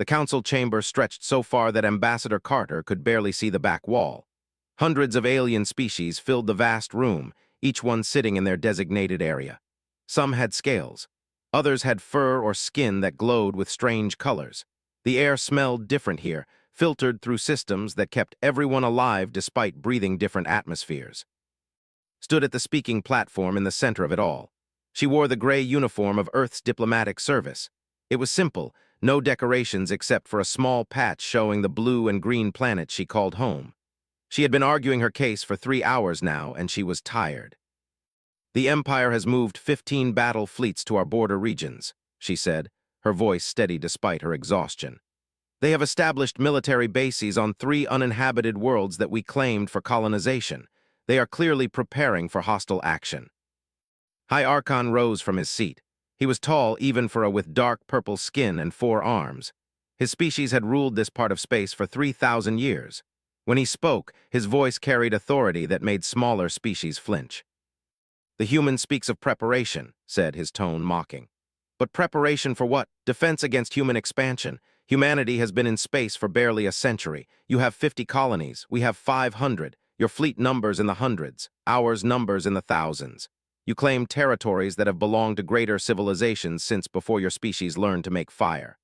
The council chamber stretched so far that Ambassador Carter could barely see the back wall. Hundreds of alien species filled the vast room, each one sitting in their designated area. Some had scales. Others had fur or skin that glowed with strange colors. The air smelled different here, filtered through systems that kept everyone alive despite breathing different atmospheres. Stood at the speaking platform in the center of it all. She wore the gray uniform of Earth's diplomatic service. It was simple, no decorations except for a small patch showing the blue and green planet she called home. She had been arguing her case for 3 hours now, and she was tired. "The Empire has moved 15 battle fleets to our border regions," she said, her voice steady despite her exhaustion. "They have established military bases on 3 uninhabited worlds that we claimed for colonization. They are clearly preparing for hostile action." High Archon rose from his seat. He was tall even for a with dark purple skin and 4 arms. His species had ruled this part of space for 3,000 years. When he spoke, his voice carried authority that made smaller species flinch. "The human speaks of preparation," said his tone mocking. "But preparation for what? Defense against human expansion. Humanity has been in space for barely a century. You have 50 colonies. We have 500. Your fleet numbers in the hundreds. Ours numbers in the thousands. You claim territories that have belonged to greater civilizations since before your species learned to make fire."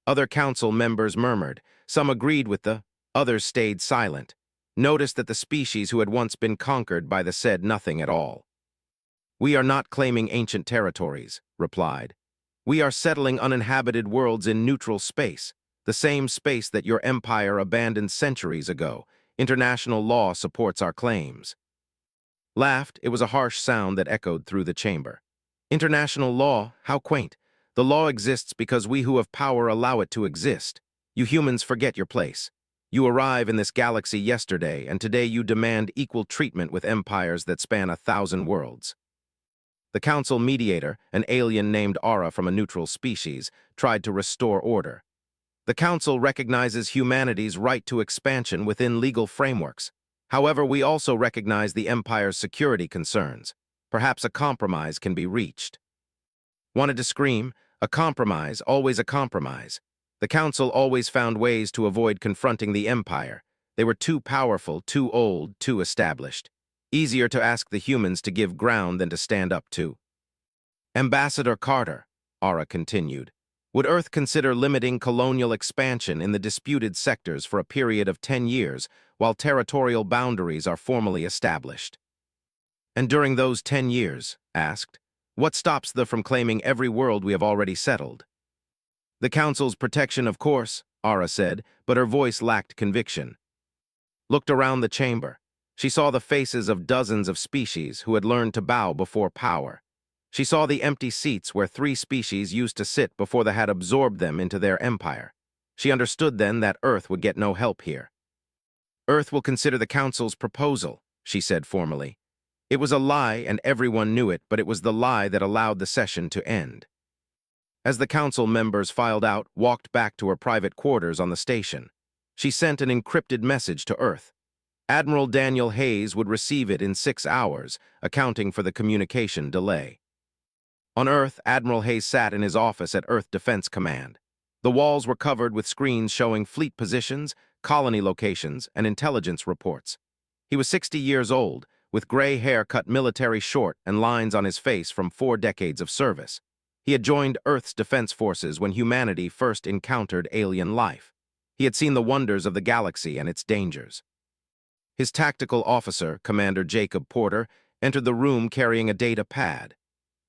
Other council members murmured. Some agreed with others stayed silent. Noticed that the species who had once been conquered by the said nothing at all. "We are not claiming ancient territories," replied. "We are settling uninhabited worlds in neutral space, the same space that your empire abandoned centuries ago. International law supports our claims." Laughed, it was a harsh sound that echoed through the chamber. "International law? How quaint. The law exists because we who have power allow it to exist. You humans forget your place. You arrive in this galaxy yesterday, and today you demand equal treatment with empires that span 1,000 worlds." The council mediator, an alien named Aura from a neutral species, tried to restore order. "The council recognizes humanity's right to expansion within legal frameworks. However, we also recognize the Empire's security concerns. Perhaps a compromise can be reached." Wanted to scream? A compromise, always a compromise. The council always found ways to avoid confronting the Empire. They were too powerful, too old, too established. Easier to ask the humans to give ground than to stand up to. "Ambassador Carter," Aura continued, "would Earth consider limiting colonial expansion in the disputed sectors for a period of 10 years while territorial boundaries are formally established?" "And during those 10 years," asked, "what stops them from claiming every world we have already settled?" "The Council's protection, of course," Aura said, but her voice lacked conviction. Looked around the chamber. She saw the faces of dozens of species who had learned to bow before power. She saw the empty seats where 3 species used to sit before they had absorbed them into their empire. She understood then that Earth would get no help here. "Earth will consider the Council's proposal," she said formally. It was a lie and everyone knew it, but it was the lie that allowed the session to end. As the council members filed out, walked back to her private quarters on the station, she sent an encrypted message to Earth. Admiral Daniel Hayes would receive it in 6 hours, accounting for the communication delay. On Earth, Admiral Hayes sat in his office at Earth Defense Command. The walls were covered with screens showing fleet positions, colony locations, and intelligence reports. He was 60 years old, with gray hair cut military short and lines on his face from 4 decades of service. He had joined Earth's defense forces when humanity first encountered alien life. He had seen the wonders of the galaxy and its dangers. His tactical officer, Commander Jacob Porter, entered the room carrying a data pad.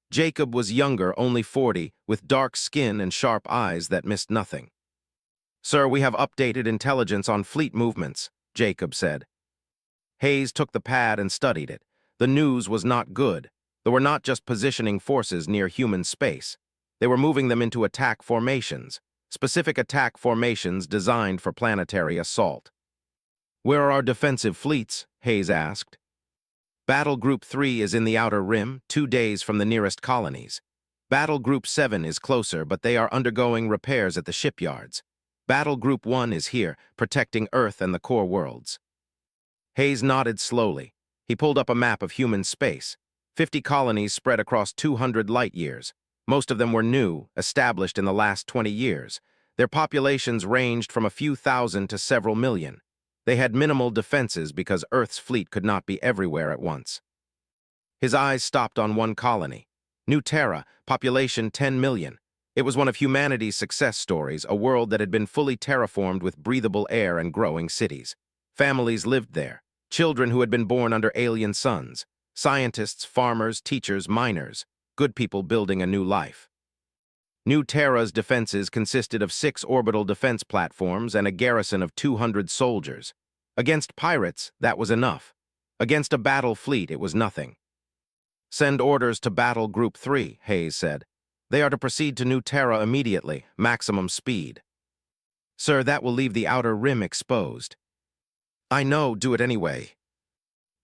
Jacob was younger, only 40, with dark skin and sharp eyes that missed nothing. "Sir, we have updated intelligence on fleet movements," Jacob said. Hayes took the pad and studied it. The news was not good. They were not just positioning forces near human space. They were moving them into attack formations, specific attack formations designed for planetary assault. "Where are our defensive fleets?" Hayes asked. "Battle Group 3 is in the Outer Rim, 2 days from the nearest colonies. Battle Group 7 is closer, but they are undergoing repairs at the shipyards. Battle Group 1 is here, protecting Earth and the core worlds." Hayes nodded slowly. He pulled up a map of human space. 50 colonies spread across 200 light years. Most of them were new, established in the last 20 years. Their populations ranged from a few thousand to several million. They had minimal defenses because Earth's fleet could not be everywhere at once. His eyes stopped on one colony. New Terra, population 10 million. It was one of humanity's success stories, a world that had been fully terraformed with breathable air and growing cities. Families lived there, children who had been born under alien suns, scientists, farmers, teachers, miners, good people building a new life. New Terra's defenses consisted of 6 orbital defense platforms and a garrison of 200 soldiers. Against pirates, that was enough. Against a battle fleet, it was nothing. "Send orders to Battle Group 3, Hayes said. "They are to proceed to New Terra immediately, maximum speed." "Sir, that will leave the outer rim exposed." "I know, do it anyway."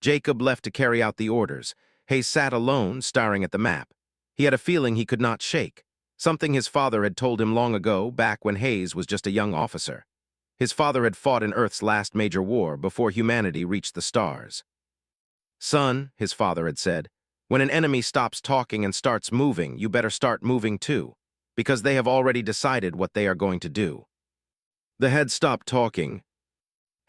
Jacob left to carry out the orders. Hayes sat alone, staring at the map. He had a feeling he could not shake. Something his father had told him long ago, back when Hayes was just a young officer. His father had fought in Earth's last major war before humanity reached the stars. "Son," his father had said, "when an enemy stops talking and starts moving, you better start moving too, because they have already decided what they are going to do." The head stopped talking.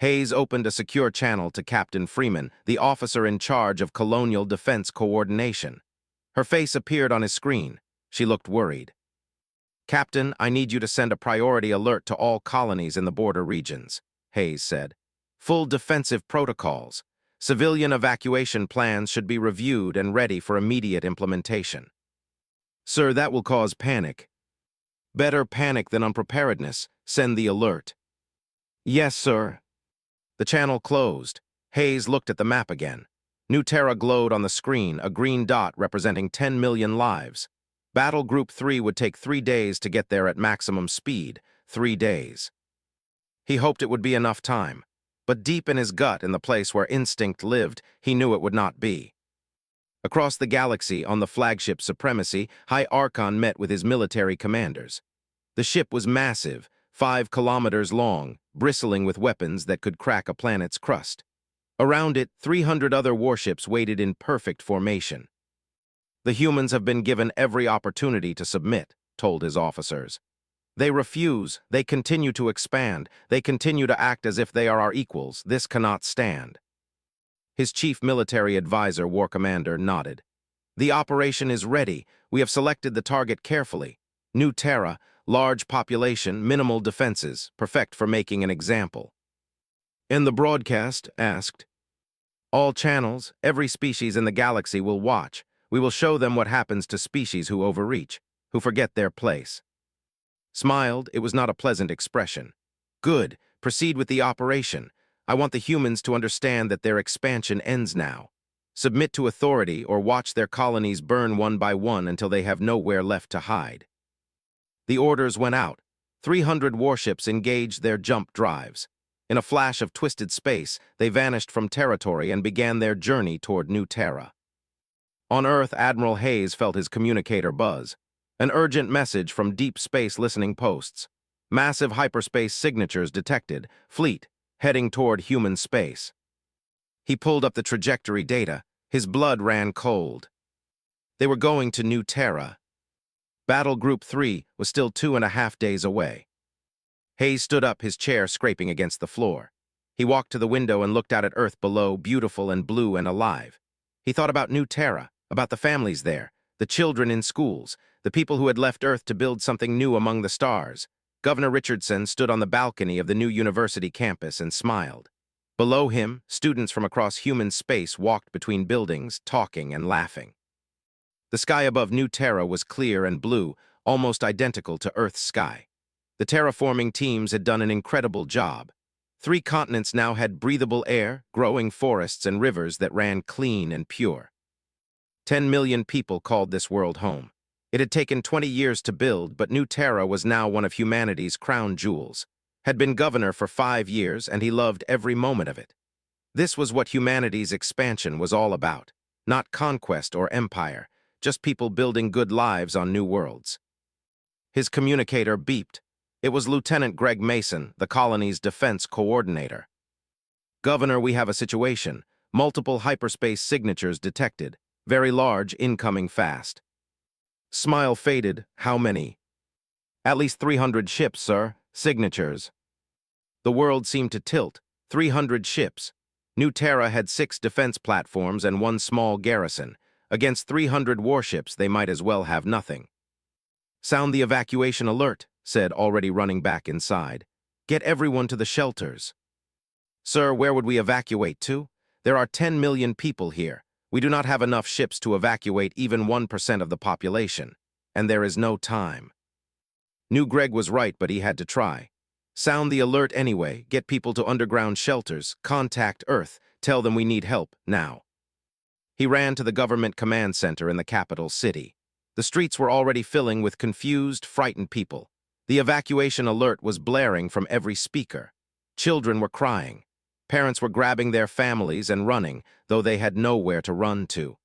Hayes opened a secure channel to Captain Freeman, the officer in charge of Colonial Defense Coordination. Her face appeared on his screen. She looked worried. "Captain, I need you to send a priority alert to all colonies in the border regions," Hayes said. "Full defensive protocols. Civilian evacuation plans should be reviewed and ready for immediate implementation." "Sir, that will cause panic." "Better panic than unpreparedness. Send the alert." "Yes, sir." The channel closed. Hayes looked at the map again. New Terra glowed on the screen, a green dot representing 10 million lives. Battle Group 3 would take 3 days to get there at maximum speed. 3 days. He hoped it would be enough time. But deep in his gut, in the place where instinct lived, he knew it would not be. Across the galaxy, on the flagship Supremacy, High Archon met with his military commanders. The ship was massive, 5 kilometers long, bristling with weapons that could crack a planet's crust. Around it, 300 other warships waited in perfect formation. "The humans have been given every opportunity to submit," told his officers. "They refuse, they continue to expand, they continue to act as if they are our equals. This cannot stand." His chief military advisor, War Commander, nodded. "The operation is ready. We have selected the target carefully. New Terra, large population, minimal defenses, perfect for making an example." "And the broadcast?" asked. "All channels, every species in the galaxy will watch. We will show them what happens to species who overreach, who forget their place." Smiled, it was not a pleasant expression. "Good, proceed with the operation. I want the humans to understand that their expansion ends now. Submit to authority or watch their colonies burn one by one until they have nowhere left to hide." The orders went out. 300 warships engaged their jump drives. In a flash of twisted space, they vanished from territory and began their journey toward New Terra. On Earth, Admiral Hayes felt his communicator buzz. An urgent message from deep space listening posts. Massive hyperspace signatures detected. Fleet, heading toward human space. He pulled up the trajectory data. His blood ran cold. They were going to New Terra. Battle Group 3 was still 2.5 days away. Hayes stood up, his chair scraping against the floor. He walked to the window and looked out at Earth below, beautiful and blue and alive. He thought about New Terra, about the families there, the children in schools, the people who had left Earth to build something new among the stars. Governor Richardson stood on the balcony of the new university campus and smiled. Below him, students from across human space walked between buildings, talking and laughing. The sky above New Terra was clear and blue, almost identical to Earth's sky. The terraforming teams had done an incredible job. 3 continents now had breathable air, growing forests and rivers that ran clean and pure. 10 million people called this world home. It had taken 20 years to build, but New Terra was now one of humanity's crown jewels. Had been governor for 5 years, and he loved every moment of it. This was what humanity's expansion was all about. Not conquest or empire, just people building good lives on new worlds. His communicator beeped. It was Lieutenant Greg Mason, the colony's defense coordinator. "Governor, we have a situation. Multiple hyperspace signatures detected. Very large, incoming fast." Smile faded. "How many?" "At least 300 ships, sir. Signatures. The world seemed to tilt. 300 ships. New Terra had 6 defense platforms and 1 small garrison. Against 300 warships, they might as well have nothing. "Sound the evacuation alert," said, already running back inside. "Get everyone to the shelters." "Sir, where would we evacuate to? There are 10 million people here. We do not have enough ships to evacuate even 1% of the population. And there is no time." Knew Greg was right, but he had to try. "Sound the alert anyway, get people to underground shelters, contact Earth, tell them we need help, now." He ran to the government command center in the capital city. The streets were already filling with confused, frightened people. The evacuation alert was blaring from every speaker. Children were crying. Parents were grabbing their families and running, though they had nowhere to run to.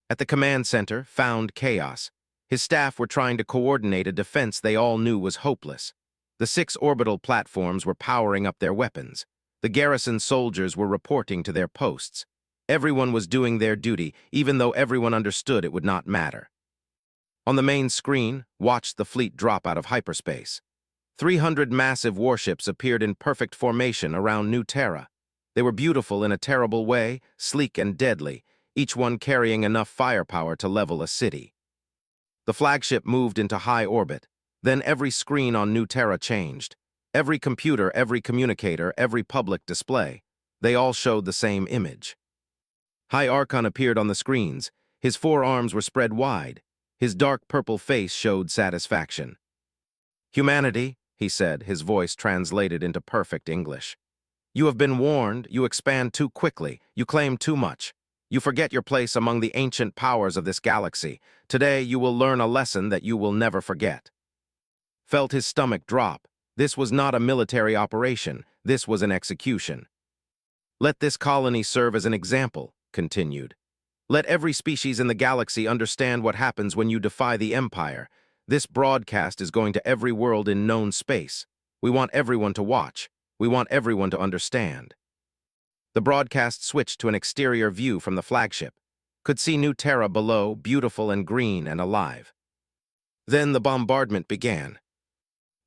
At the command center, found chaos. His staff were trying to coordinate a defense they all knew was hopeless. The 6 orbital platforms were powering up their weapons. The garrison soldiers were reporting to their posts. Everyone was doing their duty, even though everyone understood it would not matter. On the main screen, watched the fleet drop out of hyperspace. 300 massive warships appeared in perfect formation around New Terra. They were beautiful in a terrible way, sleek and deadly, each one carrying enough firepower to level a city. The flagship moved into high orbit. Then every screen on New Terra changed. Every computer, every communicator, every public display. They all showed the same image. High Archon appeared on the screens. His 4 arms were spread wide. His dark purple face showed satisfaction. "Humanity," he said, his voice translated into perfect English. "You have been warned, you expand too quickly, you claim too much. You forget your place among the ancient powers of this galaxy. Today you will learn a lesson that you will never forget." Felt his stomach drop. This was not a military operation, this was an execution. "Let this colony serve as an example," continued. "Let every species in the galaxy understand what happens when you defy the Empire. This broadcast is going to every world in known space. We want everyone to watch. We want everyone to understand." The broadcast switched to an exterior view from the flagship. Could see New Terra below, beautiful and green and alive. Then the bombardment began.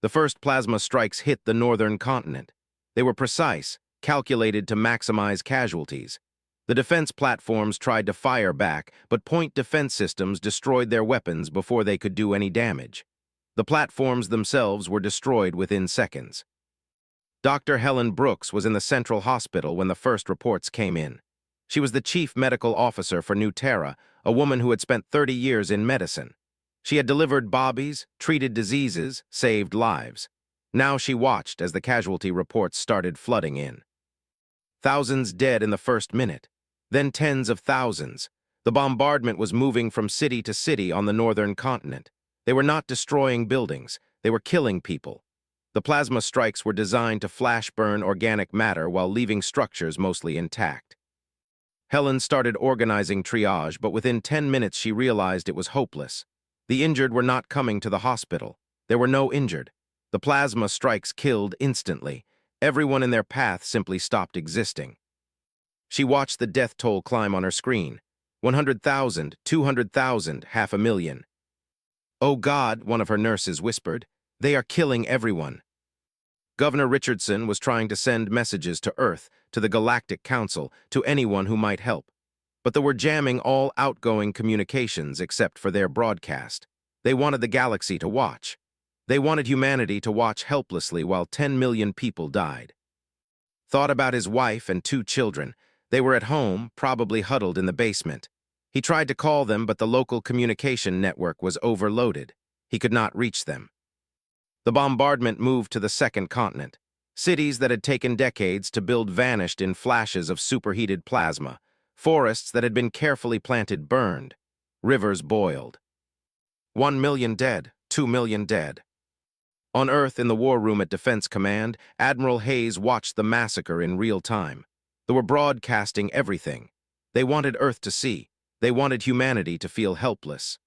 The first plasma strikes hit the northern continent. They were precise, calculated to maximize casualties. The defense platforms tried to fire back, but point defense systems destroyed their weapons before they could do any damage. The platforms themselves were destroyed within seconds. Dr. Helen Brooks was in the Central Hospital when the first reports came in. She was the chief medical officer for New Terra, a woman who had spent 30 years in medicine. She had delivered bobbies, treated diseases, saved lives. Now she watched as the casualty reports started flooding in. Thousands dead in the first minute. Then tens of thousands. The bombardment was moving from city to city on the northern continent. They were not destroying buildings, they were killing people. The plasma strikes were designed to flash burn organic matter while leaving structures mostly intact. Helen started organizing triage, but within 10 minutes she realized it was hopeless. The injured were not coming to the hospital. There were no injured. The plasma strikes killed instantly. Everyone in their path simply stopped existing. She watched the death toll climb on her screen. 100,000, 200,000, 500,000. "Oh God," one of her nurses whispered, "they are killing everyone." Governor Richardson was trying to send messages to Earth, to the Galactic Council, to anyone who might help. But they were jamming all outgoing communications except for their broadcast. They wanted the galaxy to watch. They wanted humanity to watch helplessly while 10 million people died. Thought about his wife and 2 children. They were at home, probably huddled in the basement. He tried to call them, but the local communication network was overloaded. He could not reach them. The bombardment moved to the second continent. Cities that had taken decades to build vanished in flashes of superheated plasma. Forests that had been carefully planted burned. Rivers boiled. 1 million dead, 2 million dead. On Earth, in the war room at Defense Command, Admiral Hayes watched the massacre in real time. They were broadcasting everything. They wanted Earth to see. They wanted humanity to feel helpless.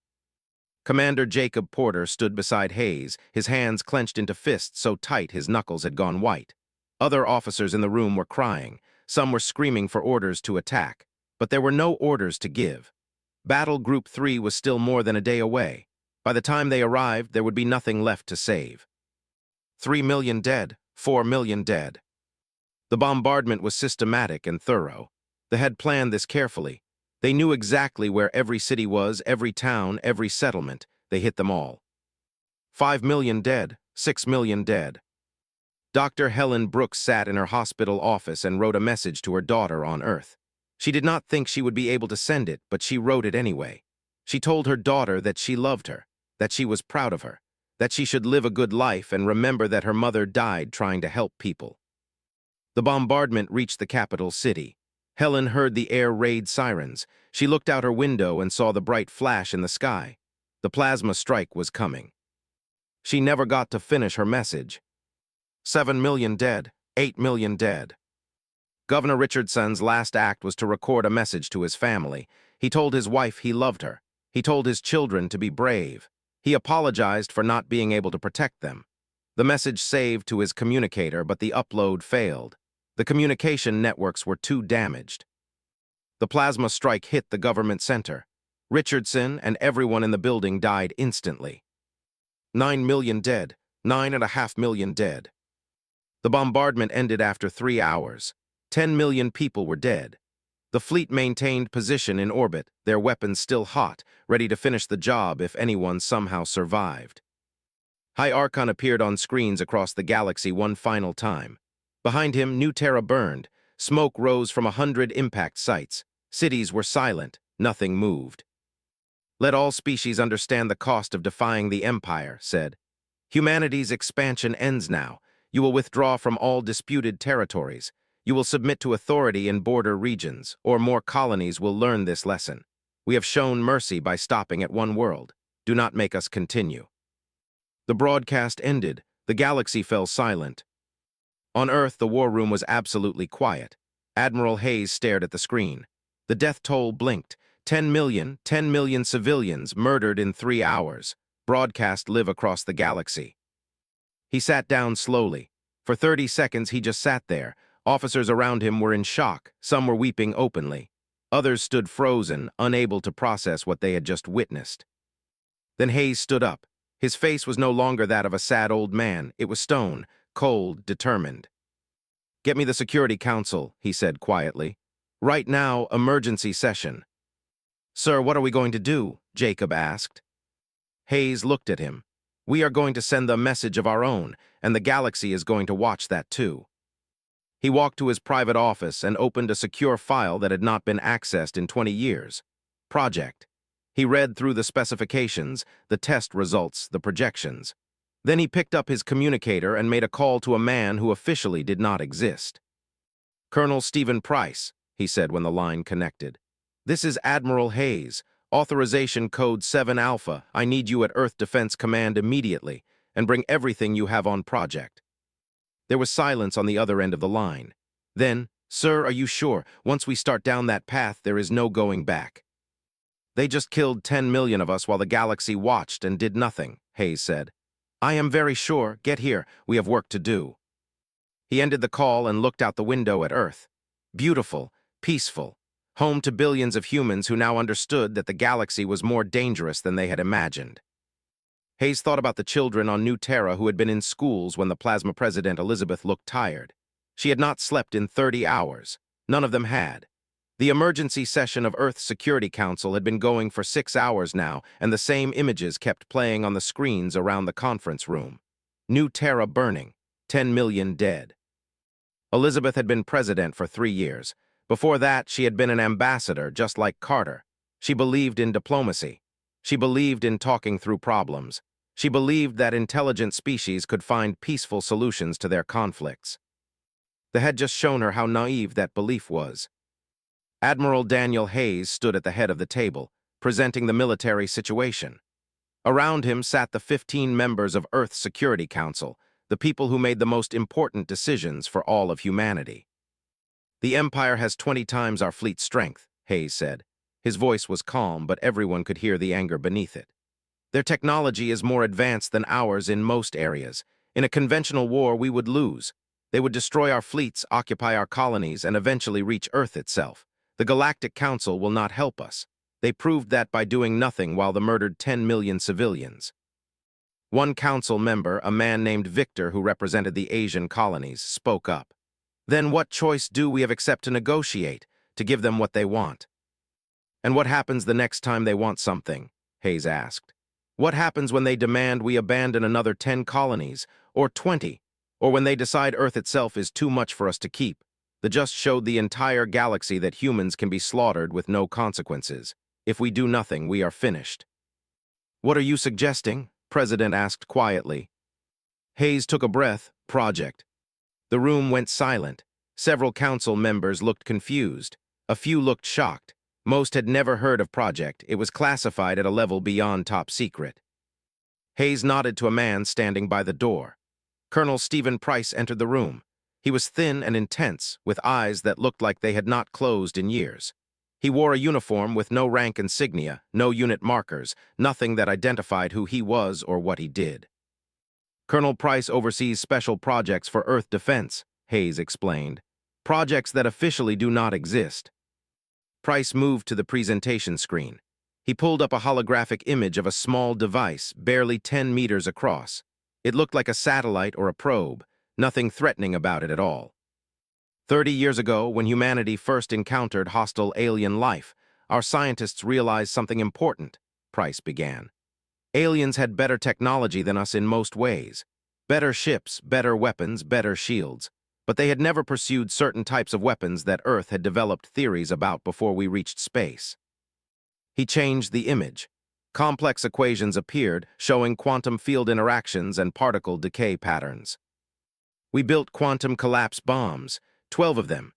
Commander Jacob Porter stood beside Hayes, his hands clenched into fists so tight his knuckles had gone white. Other officers in the room were crying. Some were screaming for orders to attack. But there were no orders to give. Battle Group 3 was still more than a day away. By the time they arrived, there would be nothing left to save. 3 million dead, 4 million dead. The bombardment was systematic and thorough. They had planned this carefully. They knew exactly where every city was, every town, every settlement. They hit them all. 5 million dead, 6 million dead. Dr. Helen Brooks sat in her hospital office and wrote a message to her daughter on Earth. She did not think she would be able to send it, but she wrote it anyway. She told her daughter that she loved her, that she was proud of her, that she should live a good life and remember that her mother died trying to help people. The bombardment reached the capital city. Helen heard the air raid sirens. She looked out her window and saw the bright flash in the sky. The plasma strike was coming. She never got to finish her message. 7 million dead, 8 million dead. Governor Richardson's last act was to record a message to his family. He told his wife he loved her. He told his children to be brave. He apologized for not being able to protect them. The message saved to his communicator, but the upload failed. The communication networks were too damaged. The plasma strike hit the government center. Richardson and everyone in the building died instantly. 9 million dead, 9.5 million dead. The bombardment ended after 3 hours. 10 million people were dead. The fleet maintained position in orbit, their weapons still hot, ready to finish the job if anyone somehow survived. High Archon appeared on screens across the galaxy one final time. Behind him, New Terra burned. Smoke rose from 100 impact sites. Cities were silent. Nothing moved. Let all species understand the cost of defying the Empire, said. Humanity's expansion ends now. You will withdraw from all disputed territories. You will submit to authority in border regions, or more colonies will learn this lesson. We have shown mercy by stopping at one world. Do not make us continue. The broadcast ended. The galaxy fell silent. On Earth, the war room was absolutely quiet. Admiral Hayes stared at the screen. The death toll blinked. 10 million civilians murdered in 3 hours. Broadcast live across the galaxy. He sat down slowly. For 30 seconds, he just sat there. Officers around him were in shock. Some were weeping openly. Others stood frozen, unable to process what they had just witnessed. Then Hayes stood up. His face was no longer that of a sad old man. It was stone, cold, determined. Get me the Security Council, he said quietly. Right now, emergency session. Sir, what are we going to do? Jacob asked. Hayes looked at him. We are going to send the message of our own, and the galaxy is going to watch that too. He walked to his private office and opened a secure file that had not been accessed in 20 years. Project. He read through the specifications, the test results, the projections. Then he picked up his communicator and made a call to a man who officially did not exist. Colonel Stephen Price, he said when the line connected. This is Admiral Hayes. Authorization code 7 Alpha. I need you at Earth Defense Command immediately, and bring everything you have on project. There was silence on the other end of the line. Then, sir, are you sure? Once we start down that path, there is no going back. They just killed 10 million of us while the galaxy watched and did nothing, Hayes said. I am very sure. Get here. We have work to do. He ended the call and looked out the window at Earth. Beautiful, peaceful. Home to billions of humans who now understood that the galaxy was more dangerous than they had imagined. Hayes thought about the children on New Terra who had been in schools when the Plasma President Elizabeth looked tired. She had not slept in 30 hours. None of them had. The emergency session of Earth's Security Council had been going for 6 hours now, and the same images kept playing on the screens around the conference room. New Terra burning. 10 million dead. Elizabeth had been president for 3 years. Before that, she had been an ambassador, just like Carter. She believed in diplomacy. She believed in talking through problems. She believed that intelligent species could find peaceful solutions to their conflicts. They had just shown her how naive that belief was. Admiral Daniel Hayes stood at the head of the table, presenting the military situation. Around him sat the 15 members of Earth's Security Council, the people who made the most important decisions for all of humanity. The Empire has 20 times our fleet's strength, Hayes said. His voice was calm, but everyone could hear the anger beneath it. Their technology is more advanced than ours in most areas. In a conventional war, we would lose. They would destroy our fleets, occupy our colonies, and eventually reach Earth itself. The Galactic Council will not help us. They proved that by doing nothing while they murdered 10 million civilians. One council member, a man named Victor who represented the Asian colonies, spoke up. Then what choice do we have except to negotiate, to give them what they want? And what happens the next time they want something? Hayes asked. What happens when they demand we abandon another 10 colonies, or 20, or when they decide Earth itself is too much for us to keep? The just showed the entire galaxy that humans can be slaughtered with no consequences. If we do nothing, we are finished. What are you suggesting? President asked quietly. Hayes took a breath. Project. The room went silent. Several council members looked confused. A few looked shocked. Most had never heard of Project. It was classified at a level beyond top secret. Hayes nodded to a man standing by the door. Colonel Stephen Price entered the room. He was thin and intense, with eyes that looked like they had not closed in years. He wore a uniform with no rank insignia, no unit markers, nothing that identified who he was or what he did. Colonel Price oversees special projects for Earth defense, Hayes explained. Projects that officially do not exist. Price moved to the presentation screen. He pulled up a holographic image of a small device, barely 10 meters across. It looked like a satellite or a probe, nothing threatening about it at all. 30 years ago, when humanity first encountered hostile alien life, our scientists realized something important, Price began. Aliens had better technology than us in most ways. Better ships, better weapons, better shields. But they had never pursued certain types of weapons that Earth had developed theories about before we reached space. He changed the image. Complex equations appeared, showing quantum field interactions and particle decay patterns. We built quantum collapse bombs, 12 of them.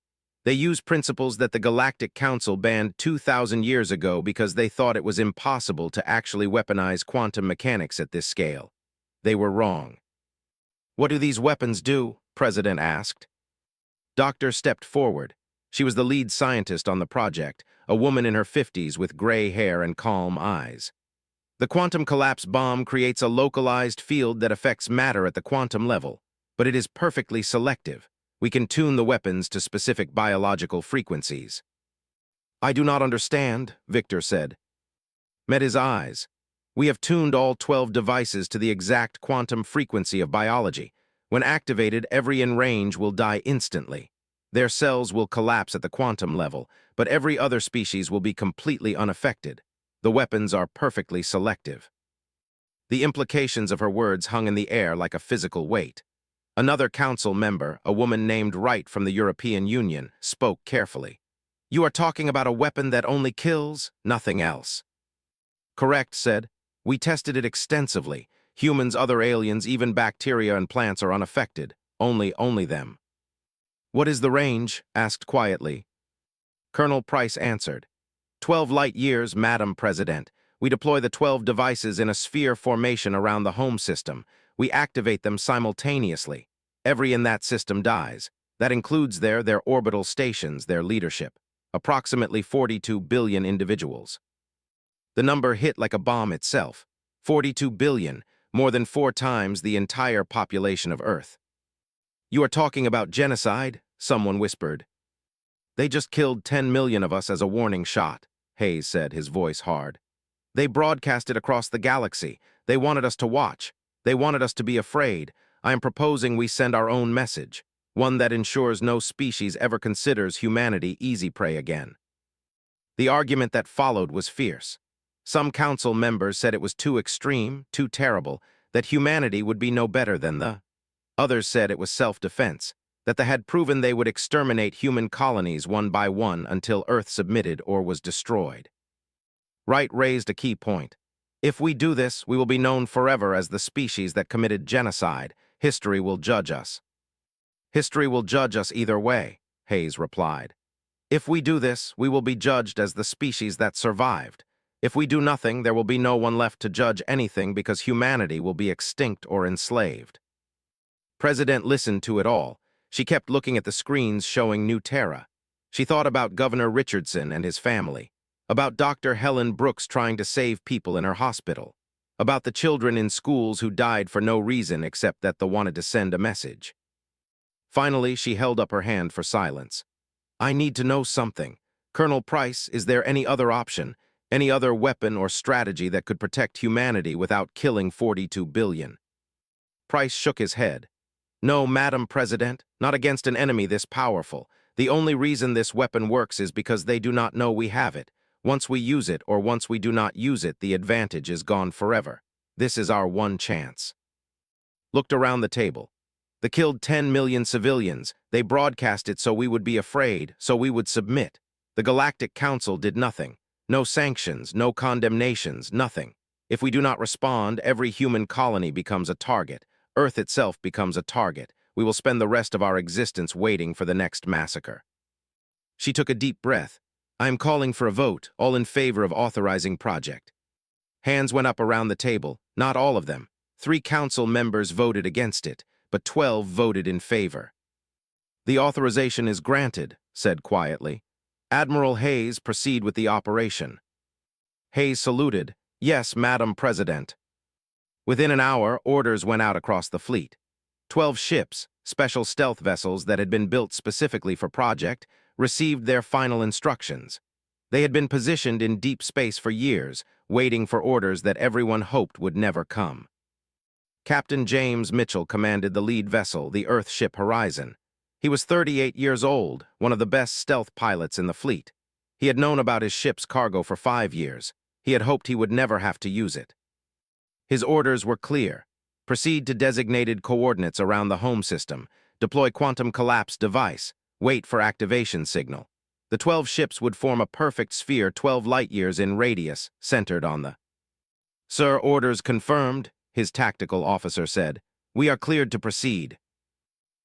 They use principles that the Galactic Council banned 2,000 years ago because they thought it was impossible to actually weaponize quantum mechanics at this scale. They were wrong. What do these weapons do? President asked. Doctor stepped forward. She was the lead scientist on the project, a woman in her 50s with gray hair and calm eyes. The quantum collapse bomb creates a localized field that affects matter at the quantum level, but it is perfectly selective. We can tune the weapons to specific biological frequencies. I do not understand, Victor said. Met his eyes. We have tuned all 12 devices to the exact quantum frequency of biology. When activated, every in range will die instantly. Their cells will collapse at the quantum level, but every other species will be completely unaffected. The weapons are perfectly selective. The implications of her words hung in the air like a physical weight. Another council member, a woman named Wright from the European Union, spoke carefully. You are talking about a weapon that only kills, nothing else. Correct, said. We tested it extensively. Humans, other aliens, even bacteria and plants are unaffected. Only them. What is the range? Asked quietly. Colonel Price answered. 12 light years, Madam President. We deploy the 12 devices in a sphere formation around the home system. We activate them simultaneously. Every in that system dies. That includes their orbital stations, their leadership. Approximately 42 billion individuals. The number hit like a bomb itself. 42 billion, more than 4 times the entire population of Earth. You are talking about genocide? Someone whispered. They just killed 10 million of us as a warning shot, Hayes said, his voice hard. They broadcast it across the galaxy. They wanted us to watch. They wanted us to be afraid. I am proposing we send our own message, one that ensures no species ever considers humanity easy prey again. The argument that followed was fierce. Some council members said it was too extreme, too terrible, that humanity would be no better than the. Others said it was self-defense, that they had proven they would exterminate human colonies one by one until Earth submitted or was destroyed. Wright raised a key point. If we do this, we will be known forever as the species that committed genocide. History will judge us. History will judge us either way, Hayes replied. If we do this, we will be judged as the species that survived. If we do nothing, there will be no one left to judge anything because humanity will be extinct or enslaved. President listened to it all. She kept looking at the screens showing New Terra. She thought about Governor Richardson and his family, about Dr. Helen Brooks trying to save people in her hospital, about the children in schools who died for no reason except that they wanted to send a message. Finally, she held up her hand for silence. I need to know something. Colonel Price, is there any other option? Any other weapon or strategy that could protect humanity without killing 42 billion. Price shook his head. No, Madam President, not against an enemy this powerful. The only reason this weapon works is because they do not know we have it. Once we use it or once we do not use it, the advantage is gone forever. This is our one chance. Looked around the table. They killed 10 million civilians. They broadcast it so we would be afraid, so we would submit. The Galactic Council did nothing. No sanctions, no condemnations, nothing. If we do not respond, every human colony becomes a target. Earth itself becomes a target. We will spend the rest of our existence waiting for the next massacre. She took a deep breath. I am calling for a vote, all in favor of authorizing project. Hands went up around the table, not all of them. 3 council members voted against it, but 12 voted in favor. The authorization is granted, said quietly. Admiral Hayes, proceed with the operation. Hayes saluted. Yes, Madam President. Within an hour, orders went out across the fleet. 12 ships, special stealth vessels that had been built specifically for project, received their final instructions. They had been positioned in deep space for years, waiting for orders that everyone hoped would never come. Captain James Mitchell commanded the lead vessel, the Earth ship Horizon. He was 38 years old, one of the best stealth pilots in the fleet. He had known about his ship's cargo for 5 years. He had hoped he would never have to use it. His orders were clear. Proceed to designated coordinates around the home system. Deploy quantum collapse device. Wait for activation signal. The 12 ships would form a perfect sphere 12 light-years in radius, centered on the... Sir, orders confirmed, his tactical officer said. We are cleared to proceed.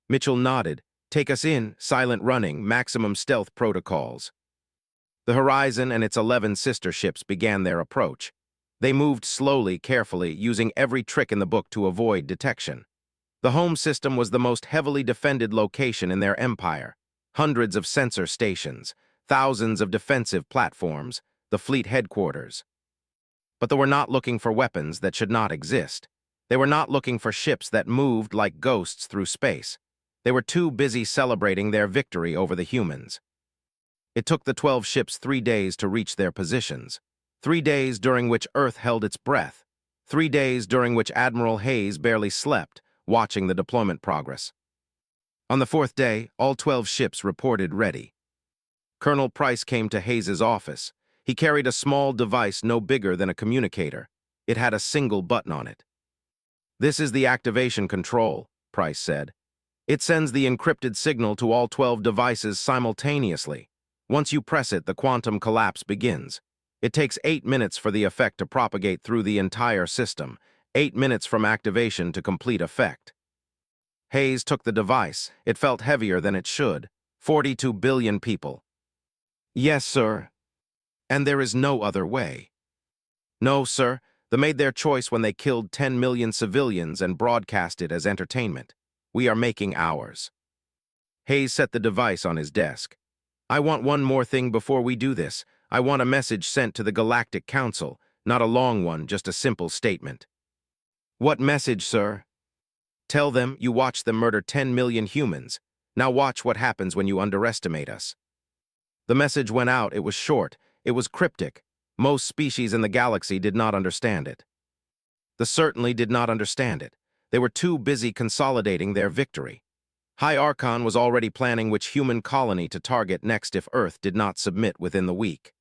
Mitchell nodded. Take us in, silent running, maximum stealth protocols. The Horizon and its 11 sister ships began their approach. They moved slowly, carefully, using every trick in the book to avoid detection. The home system was the most heavily defended location in their empire. Hundreds of sensor stations, thousands of defensive platforms, the fleet headquarters. But they were not looking for weapons that should not exist. They were not looking for ships that moved like ghosts through space. They were too busy celebrating their victory over the humans. It took the 12 ships 3 days to reach their positions. 3 days during which Earth held its breath. 3 days during which Admiral Hayes barely slept, watching the deployment progress. On the 4th day, all 12 ships reported ready. Colonel Price came to Hayes's office. He carried a small device no bigger than a communicator. It had a single button on it. This is the activation control, Price said. It sends the encrypted signal to all 12 devices simultaneously. Once you press it, the quantum collapse begins. It takes 8 minutes for the effect to propagate through the entire system, 8 minutes from activation to complete effect. Hayes took the device. It felt heavier than it should. 42 billion people. Yes, sir. And there is no other way. No, sir. They made their choice when they killed 10 million civilians and broadcast it as entertainment. We are making ours. Hayes set the device on his desk. I want one more thing before we do this. I want a message sent to the Galactic Council, not a long one, just a simple statement. What message, sir? Tell them you watched them murder 10 million humans. Now watch what happens when you underestimate us. The message went out. It was short. It was cryptic. Most species in the galaxy did not understand it. They certainly did not understand it. They were too busy consolidating their victory. High Archon was already planning which human colony to target next if Earth did not submit within the week.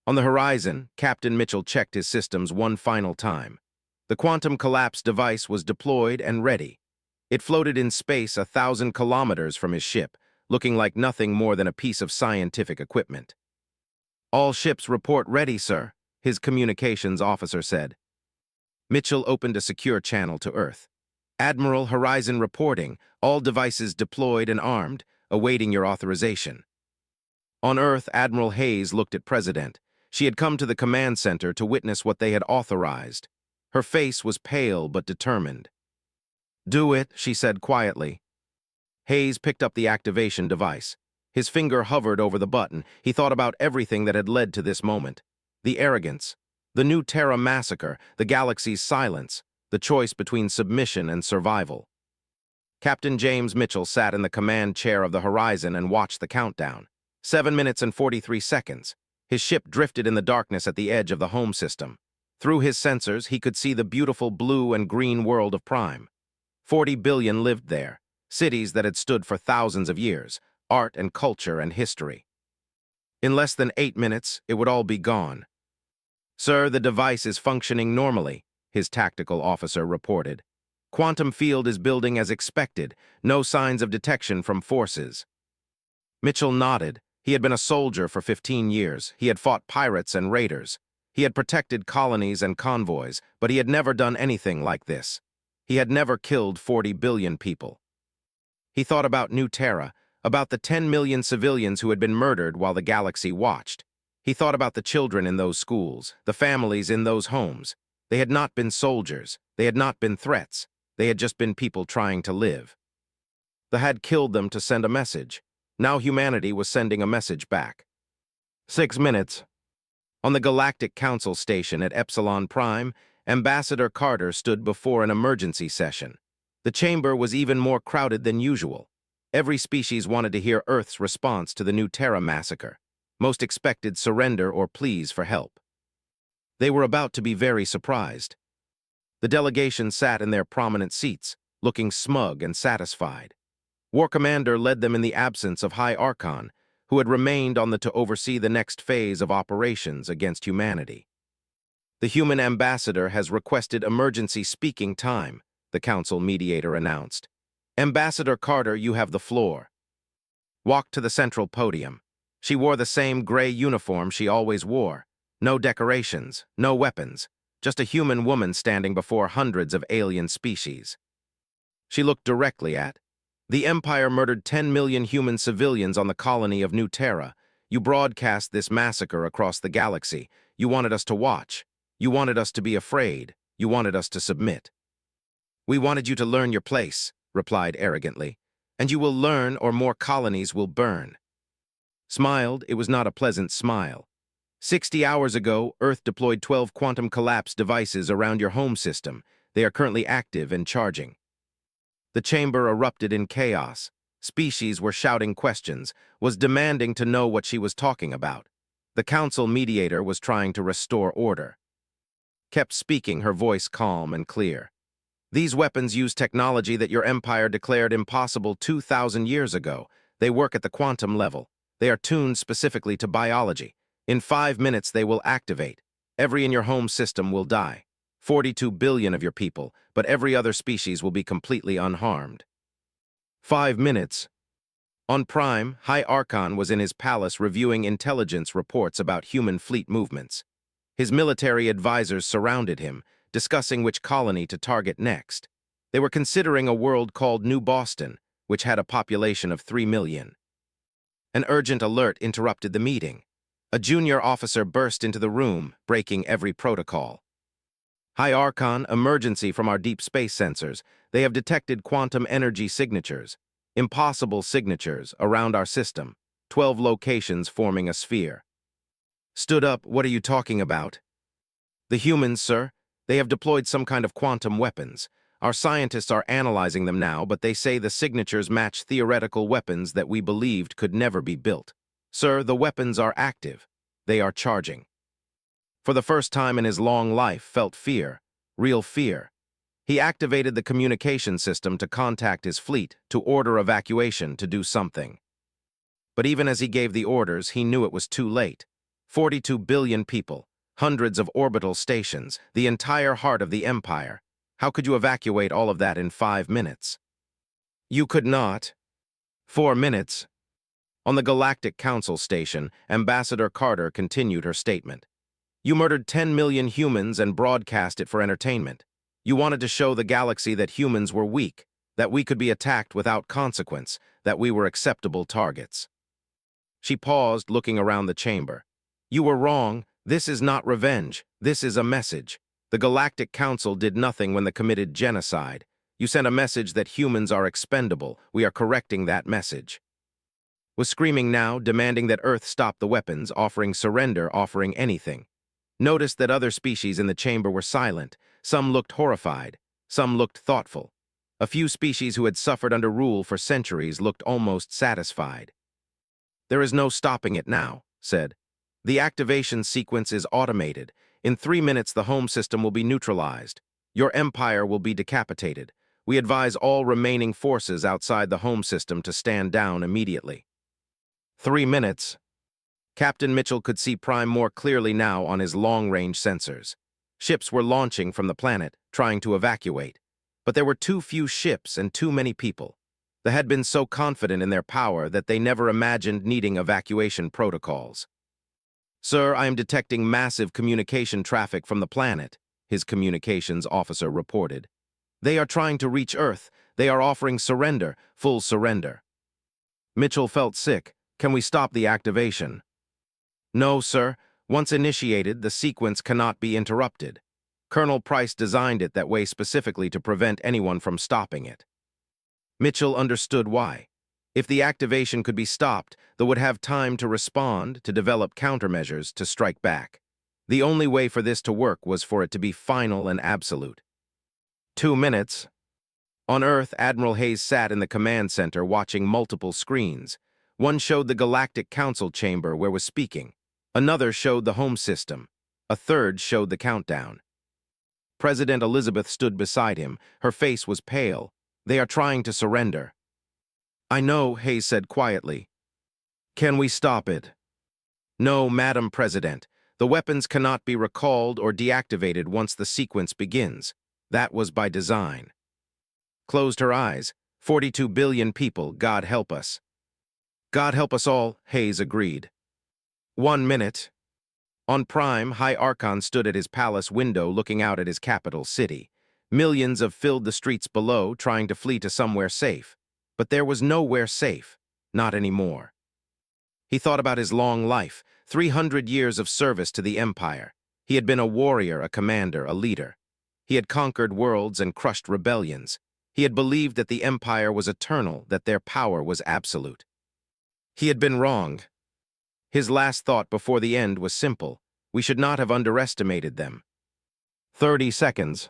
On the Horizon, Captain Mitchell checked his systems one final time. The quantum collapse device was deployed and ready. It floated in space 1,000 kilometers from his ship, looking like nothing more than a piece of scientific equipment. All ships report ready, sir, his communications officer said. Mitchell opened a secure channel to Earth. Admiral Horizon reporting, all devices deployed and armed, awaiting your authorization. On Earth, Admiral Hayes looked at President. She had come to the command center to witness what they had authorized. Her face was pale but determined. Do it, she said quietly. Hayes picked up the activation device. His finger hovered over the button. He thought about everything that had led to this moment. The arrogance, the New Terra massacre, the galaxy's silence, the choice between submission and survival. Captain James Mitchell sat in the command chair of the Horizon and watched the countdown. 7 minutes and 43 seconds. His ship drifted in the darkness at the edge of the home system. Through his sensors, he could see the beautiful blue and green world of Prime. 40 billion lived there, cities that had stood for thousands of years, art and culture and history. In less than 8 minutes, it would all be gone. "Sir, the device is functioning normally," his tactical officer reported. "Quantum field is building as expected, no signs of detection from forces." Mitchell nodded. He had been a soldier for 15 years. He had fought pirates and raiders. He had protected colonies and convoys, but he had never done anything like this. He had never killed 40 billion people. He thought about New Terra, about the 10 million civilians who had been murdered while the galaxy watched. He thought about the children in those schools, the families in those homes. They had not been soldiers. They had not been threats. They had just been people trying to live. They had killed them to send a message. Now humanity was sending a message back. 6 minutes. On the Galactic Council station at Epsilon Prime, Ambassador Carter stood before an emergency session. The chamber was even more crowded than usual. Every species wanted to hear Earth's response to the New Terra massacre. Most expected surrender or pleas for help. They were about to be very surprised. The delegation sat in their prominent seats, looking smug and satisfied. War Commander led them in the absence of High Archon, who had remained on to oversee the next phase of operations against humanity. "The human ambassador has requested emergency speaking time," the council mediator announced. "Ambassador Carter, you have the floor." Walked to the central podium. She wore the same gray uniform she always wore. No decorations, no weapons, just a human woman standing before hundreds of alien species. She looked directly at, "The Empire murdered 10 million human civilians on the colony of New Terra. You broadcast this massacre across the galaxy. You wanted us to watch. You wanted us to be afraid. You wanted us to submit." "We wanted you to learn your place," replied arrogantly. "And you will learn or more colonies will burn." Smiled, it was not a pleasant smile. 60 hours ago, Earth deployed 12 quantum collapse devices around your home system. They are currently active and charging. The chamber erupted in chaos. Species were shouting questions, was demanding to know what she was talking about. The council mediator was trying to restore order. Kept speaking, her voice calm and clear. "These weapons use technology that your empire declared impossible 2,000 years ago. They work at the quantum level. They are tuned specifically to biology. In 5 minutes they will activate. Every in your home system will die. 42 billion of your people, but every other species will be completely unharmed." 5 minutes. On Prime, High Archon was in his palace reviewing intelligence reports about human fleet movements. His military advisors surrounded him, discussing which colony to target next. They were considering a world called New Boston, which had a population of 3 million. An urgent alert interrupted the meeting. A junior officer burst into the room, breaking every protocol. "High Archon, emergency from our deep space sensors. They have detected quantum energy signatures, impossible signatures, around our system. 12 locations forming a sphere." Stood up, "What are you talking about?" "The humans, sir. They have deployed some kind of quantum weapons. Our scientists are analyzing them now, but they say the signatures match theoretical weapons that we believed could never be built. Sir, the weapons are active. They are charging." For the first time in his long life, felt fear, real fear. He activated the communication system to contact his fleet, to order evacuation, to do something. But even as he gave the orders, he knew it was too late. 42 billion people, hundreds of orbital stations, the entire heart of the Empire. How could you evacuate all of that in 5 minutes? You could not. 4 minutes. On the Galactic Council station, Ambassador Carter continued her statement. "You murdered 10 million humans and broadcast it for entertainment. You wanted to show the galaxy that humans were weak, that we could be attacked without consequence, that we were acceptable targets." She paused, looking around the chamber. "You were wrong. This is not revenge. This is a message. The Galactic Council did nothing when they committed genocide. You sent a message that humans are expendable. We are correcting that message." Was screaming now, demanding that Earth stop the weapons, offering surrender, offering anything. Noticed that other species in the chamber were silent. Some looked horrified. Some looked thoughtful. A few species who had suffered under rule for centuries looked almost satisfied. "There is no stopping it now," said. The activation sequence is automated. In 3 minutes, the home system will be neutralized. Your empire will be decapitated. We advise all remaining forces outside the home system to stand down immediately. 3 minutes. Captain Mitchell could see Prime more clearly now on his long-range sensors. Ships were launching from the planet, trying to evacuate. But there were too few ships and too many people. They had been so confident in their power that they never imagined needing evacuation protocols. "Sir, I am detecting massive communication traffic from the planet," his communications officer reported. "They are trying to reach Earth. They are offering surrender, full surrender." Mitchell felt sick. "Can we stop the activation?" "No, sir. Once initiated, the sequence cannot be interrupted. Colonel Price designed it that way specifically to prevent anyone from stopping it." Mitchell understood why. If the activation could be stopped, they would have time to respond, to develop countermeasures, to strike back. The only way for this to work was for it to be final and absolute. 2 minutes. On Earth, Admiral Hayes sat in the command center watching multiple screens. One showed the Galactic Council chamber where was speaking. Another showed the home system. A third showed the countdown. President Elizabeth stood beside him. Her face was pale. "They are trying to surrender." "I know," Hayes said quietly. "Can we stop it?" "No, Madam President. The weapons cannot be recalled or deactivated once the sequence begins. That was by design." Closed her eyes. 42 billion people, God help us. "God help us all," Hayes agreed. 1 minute. On Prime, High Archon stood at his palace window looking out at his capital city. Millions have filled the streets below, trying to flee to somewhere safe. But there was nowhere safe. Not anymore. He thought about his long life, 300 years of service to the Empire. He had been a warrior, a commander, a leader. He had conquered worlds and crushed rebellions. He had believed that the Empire was eternal, that their power was absolute. He had been wrong. His last thought before the end was simple. We should not have underestimated them. 30 seconds.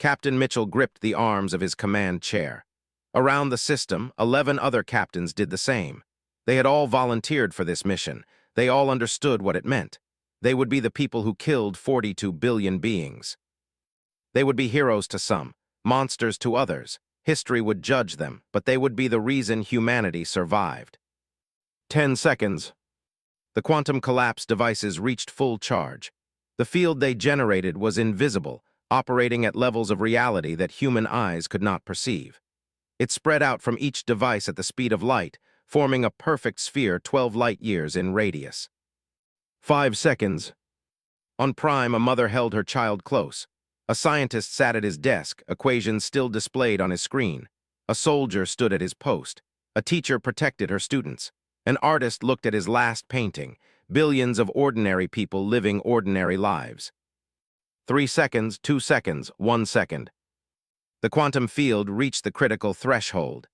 Captain Mitchell gripped the arms of his command chair. Around the system, 11 other captains did the same. They had all volunteered for this mission. They all understood what it meant. They would be the people who killed 42 billion beings. They would be heroes to some, monsters to others. History would judge them, but they would be the reason humanity survived. 10 seconds. The quantum collapse devices reached full charge. The field they generated was invisible, operating at levels of reality that human eyes could not perceive. It spread out from each device at the speed of light, forming a perfect sphere 12 light-years in radius. 5 seconds. On Prime, a mother held her child close. A scientist sat at his desk, equations still displayed on his screen. A soldier stood at his post. A teacher protected her students. An artist looked at his last painting, billions of ordinary people living ordinary lives. 3 seconds, 2 seconds, 1 second. The quantum field reached the critical threshold.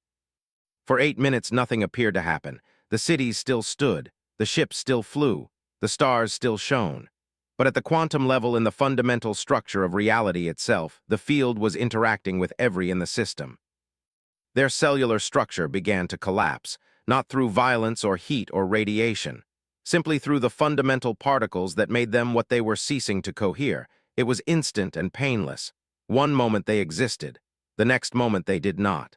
For 8 minutes, nothing appeared to happen. The cities still stood, the ships still flew, the stars still shone. But at the quantum level in the fundamental structure of reality itself, the field was interacting with every in the system. Their cellular structure began to collapse, not through violence or heat or radiation, simply through the fundamental particles that made them what they were ceasing to cohere. It was instant and painless. One moment they existed, the next moment they did not.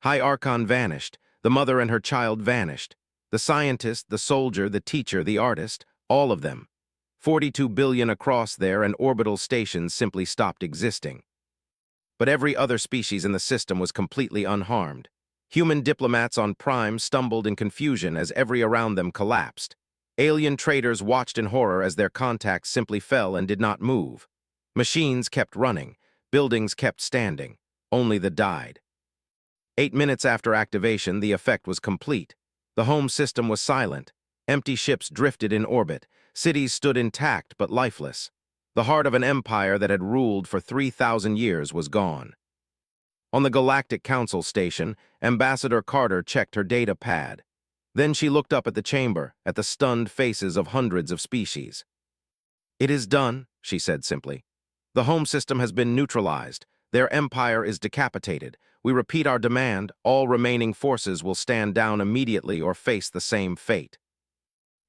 High Archon vanished, the mother and her child vanished. The scientist, the soldier, the teacher, the artist, all of them. 42 billion across there, and orbital stations simply stopped existing. But every other species in the system was completely unharmed. Human diplomats on Prime stumbled in confusion as every around them collapsed. Alien traders watched in horror as their contacts simply fell and did not move. Machines kept running. Buildings kept standing. Only the died. 8 minutes after activation, the effect was complete. The home system was silent. Empty ships drifted in orbit. Cities stood intact but lifeless. The heart of an empire that had ruled for 3,000 years was gone. On the Galactic Council station, Ambassador Carter checked her data pad. Then she looked up at the chamber, at the stunned faces of hundreds of species. "It is done," she said simply. "The home system has been neutralized. Their empire is decapitated. We repeat our demand. All remaining forces will stand down immediately or face the same fate."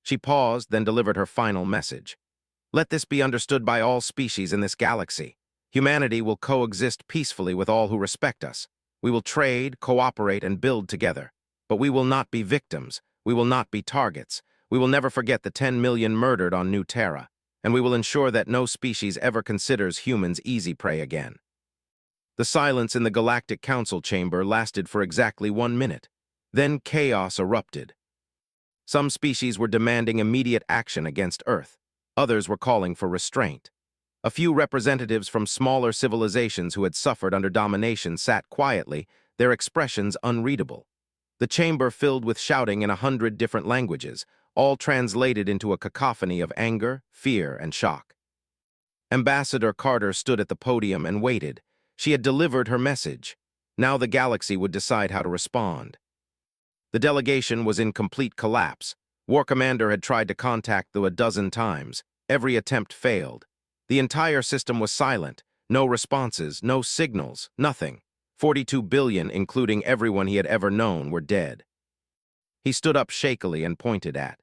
She paused, then delivered her final message. Let this be understood by all species in this galaxy. Humanity will coexist peacefully with all who respect us. We will trade, cooperate, and build together. But we will not be victims. We will not be targets. We will never forget the 10 million murdered on New Terra, and we will ensure that no species ever considers humans easy prey again. The silence in the Galactic Council chamber lasted for exactly 1 minute. Then chaos erupted. Some species were demanding immediate action against Earth. Others were calling for restraint. A few representatives from smaller civilizations who had suffered under domination sat quietly, their expressions unreadable. The chamber filled with shouting in 100 different languages, all translated into a cacophony of anger, fear, and shock. Ambassador Carter stood at the podium and waited. She had delivered her message. Now the galaxy would decide how to respond. The delegation was in complete collapse. War Commander had tried to contact them a dozen times. Every attempt failed. The entire system was silent. No responses, no signals, nothing. 42 billion, including everyone he had ever known, were dead. He stood up shakily and pointed at.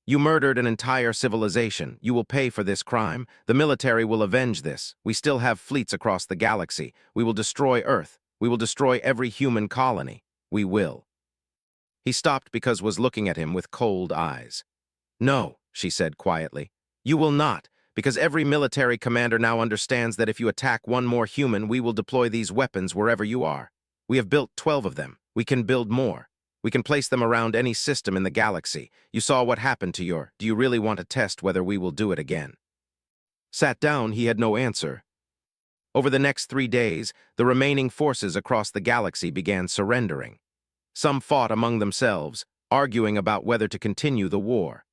You murdered an entire civilization. You will pay for this crime. The military will avenge this. We still have fleets across the galaxy. We will destroy Earth. We will destroy every human colony. We will. He stopped because was looking at him with cold eyes. No, she said quietly. You will not, because every military commander now understands that if you attack one more human, we will deploy these weapons wherever you are. We have built 12 of them. We can build more. We can place them around any system in the galaxy. You saw what happened to your. Do you really want to test whether we will do it again? Sat down, he had no answer. Over the next 3 days, the remaining forces across the galaxy began surrendering. Some fought among themselves, arguing about whether to continue the war.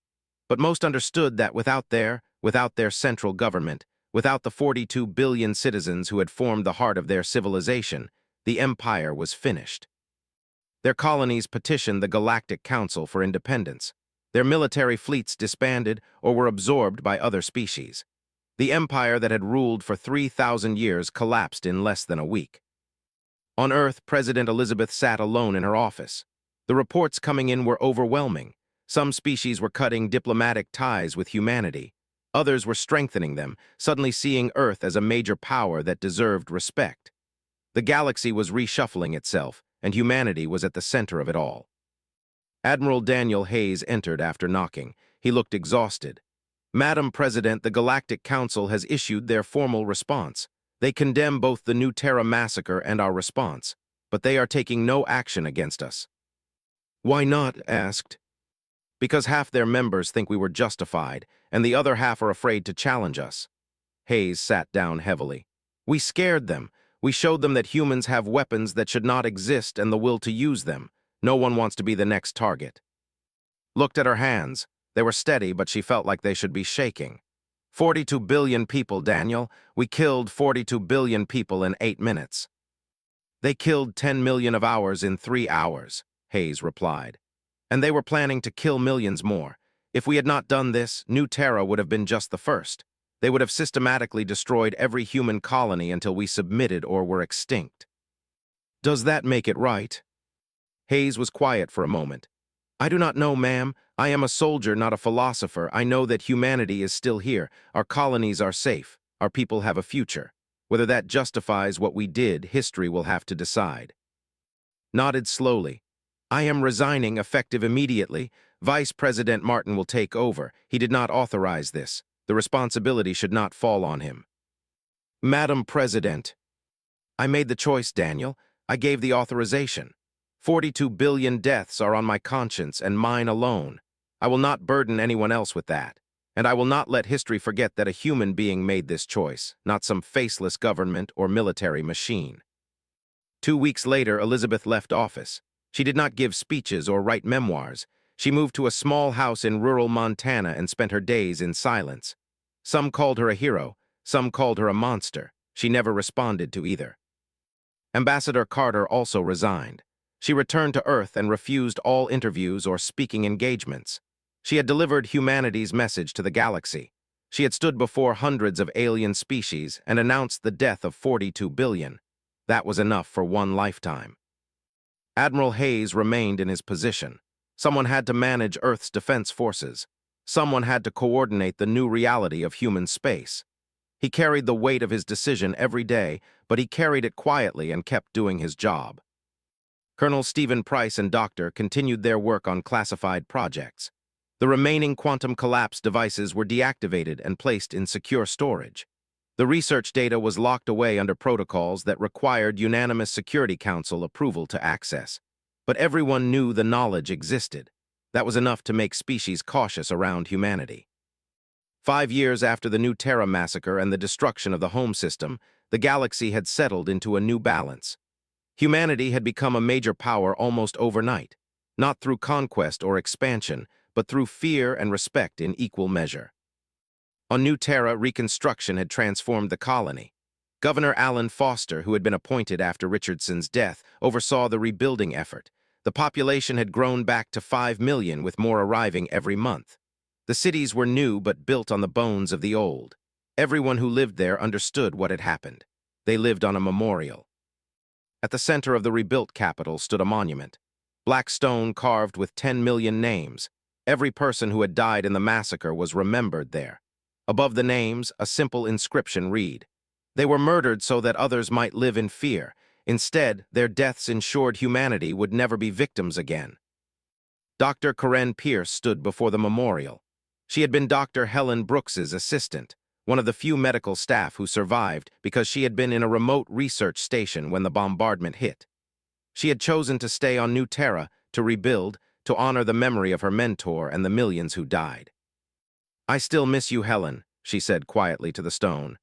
But most understood that without their central government, without the 42 billion citizens who had formed the heart of their civilization, the empire was finished. Their colonies petitioned the Galactic Council for independence. Their military fleets disbanded or were absorbed by other species. The empire that had ruled for 3,000 years collapsed in less than a week. On Earth, President Elizabeth sat alone in her office. The reports coming in were overwhelming. Some species were cutting diplomatic ties with humanity. Others were strengthening them, suddenly seeing Earth as a major power that deserved respect. The galaxy was reshuffling itself, and humanity was at the center of it all. Admiral Daniel Hayes entered after knocking. He looked exhausted. Madam President, the Galactic Council has issued their formal response. They condemn both the New Terra massacre and our response, but they are taking no action against us. Why not? Asked. Because half their members think we were justified, and the other half are afraid to challenge us. Hayes sat down heavily. We scared them. We showed them that humans have weapons that should not exist and the will to use them. No one wants to be the next target. Looked at her hands. They were steady, but she felt like they should be shaking. 42 billion people, Daniel. We killed 42 billion people in 8 minutes. They killed 10 million of ours in 3 hours, Hayes replied. And they were planning to kill millions more. If we had not done this, New Terra would have been just the first. They would have systematically destroyed every human colony until we submitted or were extinct. Does that make it right? Hayes was quiet for a moment. I do not know, ma'am. I am a soldier, not a philosopher. I know that humanity is still here. Our colonies are safe. Our people have a future. Whether that justifies what we did, history will have to decide. Nodded slowly. I am resigning, effective immediately. Vice President Martin will take over. He did not authorize this. The responsibility should not fall on him. Madam President. I made the choice, Daniel. I gave the authorization. 42 billion deaths are on my conscience and mine alone. I will not burden anyone else with that. And I will not let history forget that a human being made this choice, not some faceless government or military machine. 2 weeks later, Elizabeth left office. She did not give speeches or write memoirs. She moved to a small house in rural Montana and spent her days in silence. Some called her a hero, some called her a monster. She never responded to either. Ambassador Carter also resigned. She returned to Earth and refused all interviews or speaking engagements. She had delivered humanity's message to the galaxy. She had stood before hundreds of alien species and announced the death of 42 billion. That was enough for one lifetime. Admiral Hayes remained in his position. Someone had to manage Earth's defense forces. Someone had to coordinate the new reality of human space. He carried the weight of his decision every day, but he carried it quietly and kept doing his job. Colonel Stephen Price and Doctor continued their work on classified projects. The remaining quantum collapse devices were deactivated and placed in secure storage. The research data was locked away under protocols that required unanimous Security Council approval to access. But everyone knew the knowledge existed. That was enough to make species cautious around humanity. 5 years after the New Terra massacre and the destruction of the home system, the galaxy had settled into a new balance. Humanity had become a major power almost overnight, not through conquest or expansion, but through fear and respect in equal measure. On New Terra, reconstruction had transformed the colony. Governor Alan Foster, who had been appointed after Richardson's death, oversaw the rebuilding effort. The population had grown back to 5 million, with more arriving every month. The cities were new but built on the bones of the old. Everyone who lived there understood what had happened. They lived on a memorial. At the center of the rebuilt capital stood a monument. Black stone carved with 10 million names. Every person who had died in the massacre was remembered there. Above the names, a simple inscription read, "They were murdered so that others might live in fear. Instead, their deaths ensured humanity would never be victims again." Dr. Karen Pierce stood before the memorial. She had been Dr. Helen Brooks's assistant, one of the few medical staff who survived because she had been in a remote research station when the bombardment hit. She had chosen to stay on New Terra, to rebuild, to honor the memory of her mentor and the millions who died. "I still miss you, Helen," she said quietly to the stone.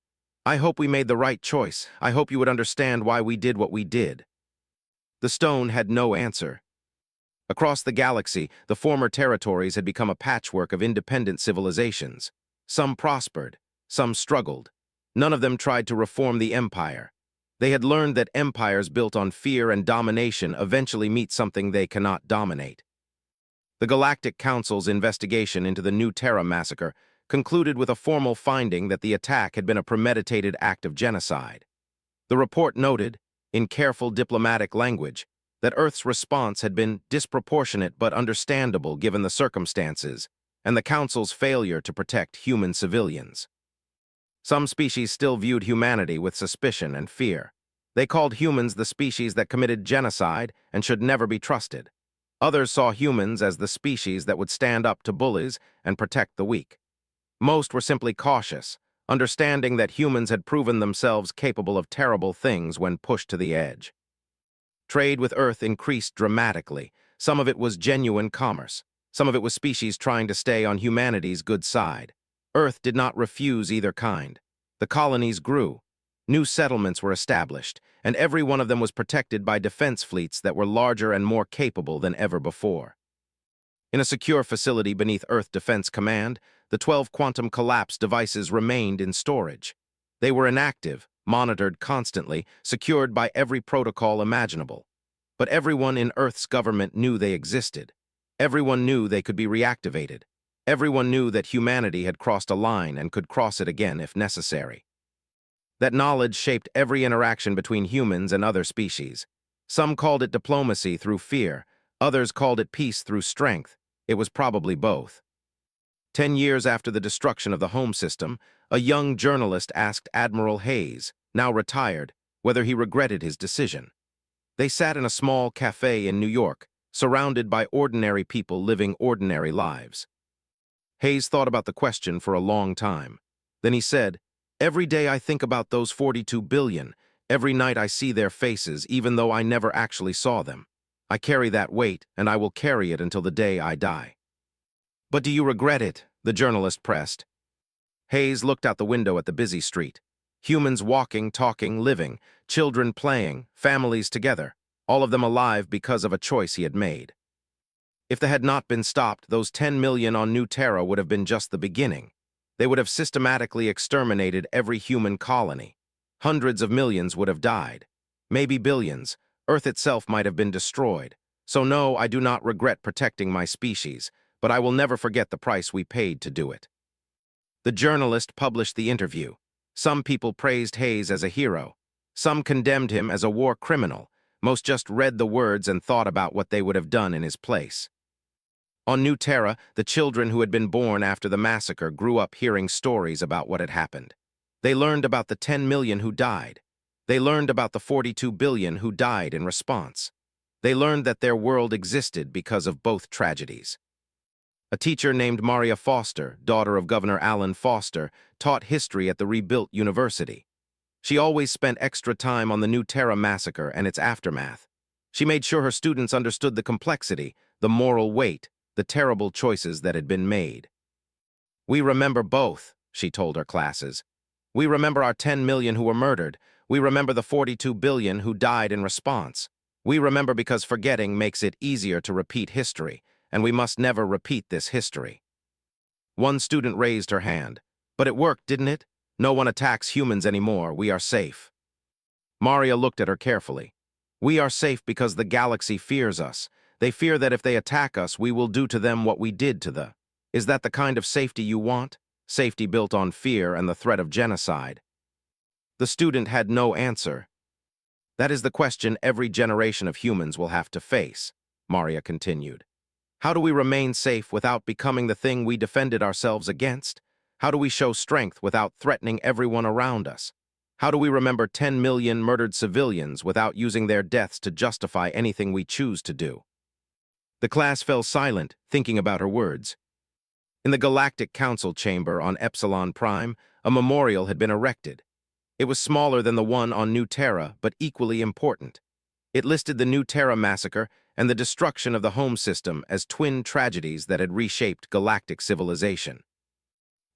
"I hope we made the right choice. I hope you would understand why we did what we did." The stone had no answer. Across the galaxy, the former territories had become a patchwork of independent civilizations. Some prospered. Some struggled. None of them tried to reform the empire. They had learned that empires built on fear and domination eventually meet something they cannot dominate. The Galactic Council's investigation into the New Terra massacre concluded with a formal finding that the attack had been a premeditated act of genocide. The report noted, in careful diplomatic language, that Earth's response had been disproportionate but understandable given the circumstances, and the Council's failure to protect human civilians. Some species still viewed humanity with suspicion and fear. They called humans the species that committed genocide and should never be trusted. Others saw humans as the species that would stand up to bullies and protect the weak. Most were simply cautious, understanding that humans had proven themselves capable of terrible things when pushed to the edge. Trade with Earth increased dramatically. Some of it was genuine commerce. Some of it was species trying to stay on humanity's good side. Earth did not refuse either kind. The colonies grew. New settlements were established, and every one of them was protected by defense fleets that were larger and more capable than ever before. In a secure facility beneath Earth Defense Command, the 12 quantum collapse devices remained in storage. They were inactive, monitored constantly, secured by every protocol imaginable. But everyone in Earth's government knew they existed. Everyone knew they could be reactivated. Everyone knew that humanity had crossed a line and could cross it again if necessary. That knowledge shaped every interaction between humans and other species. Some called it diplomacy through fear. Others called it peace through strength. It was probably both. 10 years after the destruction of the home system, a young journalist asked Admiral Hayes, now retired, whether he regretted his decision. They sat in a small cafe in New York, surrounded by ordinary people living ordinary lives. Hayes thought about the question for a long time. Then he said, "Every day I think about those 42 billion. Every night I see their faces, even though I never actually saw them. I carry that weight, and I will carry it until the day I die." "But do you regret it?" the journalist pressed. Hayes looked out the window at the busy street. Humans walking, talking, living, children playing, families together, all of them alive because of a choice he had made. If they had not been stopped, those 10 million on New Terra would have been just the beginning. They would have systematically exterminated every human colony. Hundreds of millions would have died. Maybe billions. Earth itself might have been destroyed. So no, I do not regret protecting my species, but I will never forget the price we paid to do it. The journalist published the interview. Some people praised Hayes as a hero. Some condemned him as a war criminal. Most just read the words and thought about what they would have done in his place. On New Terra, the children who had been born after the massacre grew up hearing stories about what had happened. They learned about the 10 million who died. They learned about the 42 billion who died in response. They learned that their world existed because of both tragedies. A teacher named Maria Foster, daughter of Governor Alan Foster, taught history at the rebuilt university. She always spent extra time on the New Terra massacre and its aftermath. She made sure her students understood the complexity, the moral weight, the terrible choices that had been made. "We remember both," she told her classes. "We remember our 10 million who were murdered. We remember the 42 billion who died in response. We remember because forgetting makes it easier to repeat history, and we must never repeat this history." One student raised her hand. "But it worked, didn't it? No one attacks humans anymore. We are safe." Maria looked at her carefully. "We are safe because the galaxy fears us. They fear that if they attack us, we will do to them what we did to the... Is that the kind of safety you want? Safety built on fear and the threat of genocide?" The student had no answer. "That is the question every generation of humans will have to face," Maria continued. "How do we remain safe without becoming the thing we defended ourselves against? How do we show strength without threatening everyone around us? How do we remember 10 million murdered civilians without using their deaths to justify anything we choose to do?" The class fell silent, thinking about her words. In the Galactic Council chamber on Epsilon Prime, a memorial had been erected. It was smaller than the one on New Terra, but equally important. It listed the New Terra massacre and the destruction of the home system as twin tragedies that had reshaped galactic civilization.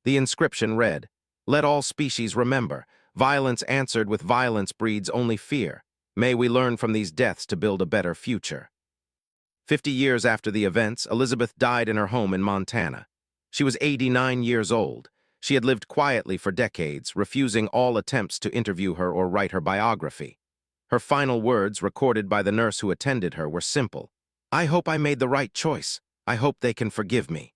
The inscription read, "Let all species remember, violence answered with violence breeds only fear. May we learn from these deaths to build a better future." 50 years after the events, Elizabeth died in her home in Montana. She was 89 years old. She had lived quietly for decades, refusing all attempts to interview her or write her biography. Her final words, recorded by the nurse who attended her, were simple. "I hope I made the right choice. I hope they can forgive me."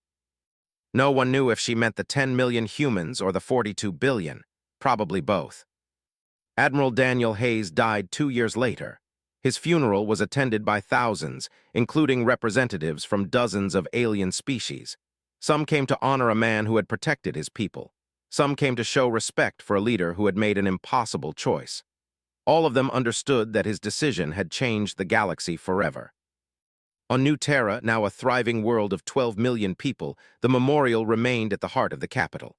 No one knew if she meant the 10 million humans or the 42 billion, probably both. Admiral Daniel Hayes died 2 years later. His funeral was attended by thousands, including representatives from dozens of alien species. Some came to honor a man who had protected his people. Some came to show respect for a leader who had made an impossible choice. All of them understood that his decision had changed the galaxy forever. On New Terra, now a thriving world of 12 million people, the memorial remained at the heart of the capital.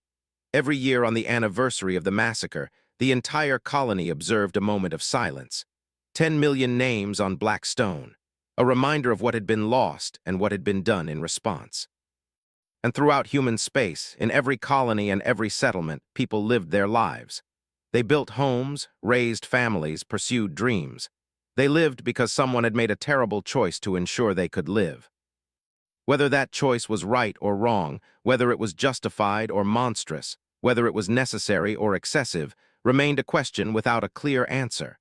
Every year on the anniversary of the massacre, the entire colony observed a moment of silence. 10 million names on black stone, a reminder of what had been lost and what had been done in response. And throughout human space, in every colony and every settlement, people lived their lives. They built homes, raised families, pursued dreams. They lived because someone had made a terrible choice to ensure they could live. Whether that choice was right or wrong, whether it was justified or monstrous, whether it was necessary or excessive, remained a question without a clear answer.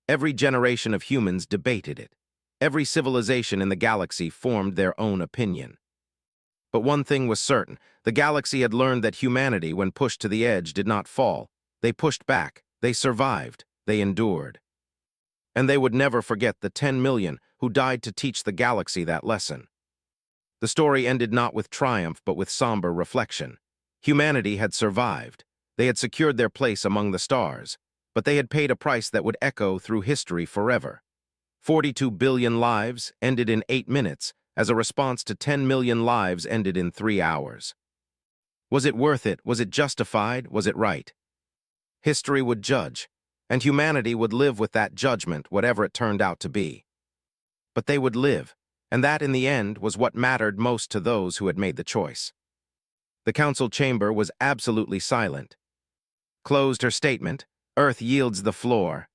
Every generation of humans debated it. Every civilization in the galaxy formed their own opinion. But one thing was certain: the galaxy had learned that humanity, when pushed to the edge, did not fall. They pushed back, they survived, they endured. And they would never forget the 10 million who died to teach the galaxy that lesson. The story ended not with triumph, but with somber reflection. Humanity had survived. They had secured their place among the stars, but they had paid a price that would echo through history forever. 42 billion lives ended in 8 minutes, as a response to 10 million lives ended in 3 hours. Was it worth it? Was it justified? Was it right? History would judge, and humanity would live with that judgment, whatever it turned out to be. But they would live, and that, in the end, was what mattered most to those who had made the choice. The council chamber was absolutely silent. Closed her statement, "Earth yields the floor."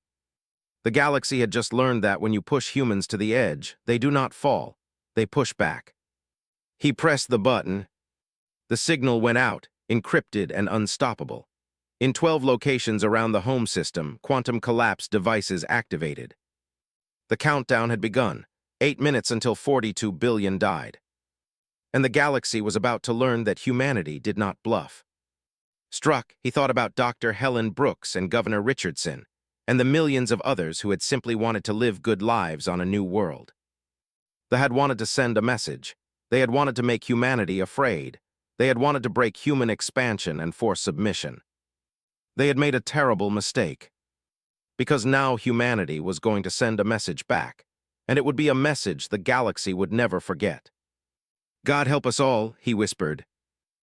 The galaxy had just learned that when you push humans to the edge, they do not fall, they push back. He pressed the button. The signal went out, encrypted and unstoppable. In 12 locations around the home system, quantum collapse devices activated. The countdown had begun, 8 minutes until 42 billion died. And the galaxy was about to learn that humanity did not bluff. Struck, he thought about Dr. Helen Brooks and Governor Richardson, and the millions of others who had simply wanted to live good lives on a new world. They had wanted to send a message. They had wanted to make humanity afraid. They had wanted to break human expansion and force submission. They had made a terrible mistake. Because now humanity was going to send a message back, and it would be a message the galaxy would never forget. "God help us all," he whispered.